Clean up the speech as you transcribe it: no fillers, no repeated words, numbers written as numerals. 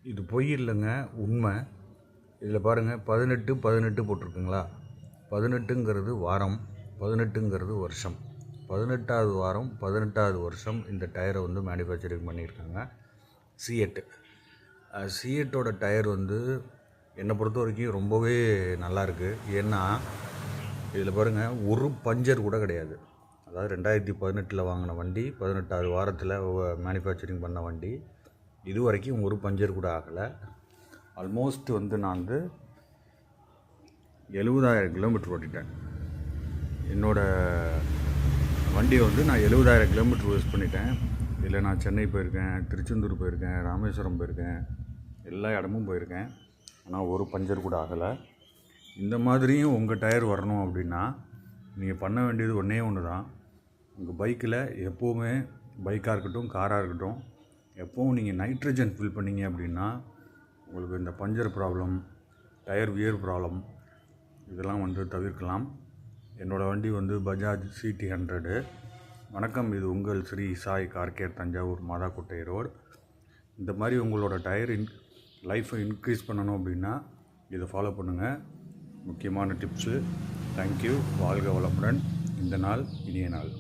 இது பொய் இல்லைங்க, உண்மை. இதில் பாருங்கள், 18 18 போட்டிருக்குங்களா? 18ங்கிறது வாரம், 18ங்கிறது வருஷம். 18வது வாரம் 18வது வருஷம் இந்த டயரை வந்து மேனுஃபேக்சரிங் பண்ணியிருக்காங்க சிஎட்டு. சிஎட்டோட டயர் வந்து என்னை பொறுத்த வரைக்கும் ரொம்பவே நல்லாயிருக்கு. ஏன்னா இதில் பாருங்கள், ஒரு பஞ்சர் கூட கிடையாது. அதாவது 2018 வாங்கின வண்டி, 18வது வாரத்தில் மேனுஃபேக்சரிங் பண்ண வண்டி, இது வரைக்கும் ஒரு பஞ்சர் கூட ஆகலை. ஆல்மோஸ்ட் வந்து நான் வந்து 70,000 கிலோமீட்டர் ஓட்டிட்டேன். என்னோடய வண்டியை வந்து நான் 70,000 கிலோமீட்டர் யூஸ் பண்ணிட்டேன். இதில் நான் சென்னை போயிருக்கேன், திருச்செந்தூர் போயிருக்கேன், ராமேஸ்வரம் போயிருக்கேன், எல்லா இடமும் போயிருக்கேன். ஆனால் ஒரு பஞ்சர் கூட ஆகலை. இந்த மாதிரியும் உங்கள் டயர் வரணும் அப்படின்னா நீங்கள் பண்ண வேண்டியது ஒன்று தான். உங்கள் பைக்கில் எப்போவுமே, பைக்காக இருக்கட்டும் காராக இருக்கட்டும், எப்போவும் நீங்கள் நைட்ரஜன் ஃபில் பண்ணிங்க அப்படின்னா உங்களுக்கு இந்த puncture problem, tyre wear problem இதெல்லாம் வந்து தவிர்க்கலாம். என்னோடய வண்டி வந்து பஜாஜ் CT 100. வணக்கம், இது உங்கள் Shri Sai car care, Thanjavur Mathakuttai road. இந்த மாதிரி உங்களோட டயர் லைஃப்பை இன்க்ரீஸ் பண்ணணும் அப்படின்னா இதை ஃபாலோ பண்ணுங்கள். முக்கியமான டிப்ஸு. தேங்க்யூ. வாழ்க வளமுடன். இந்த நாள் இனிய நாள்.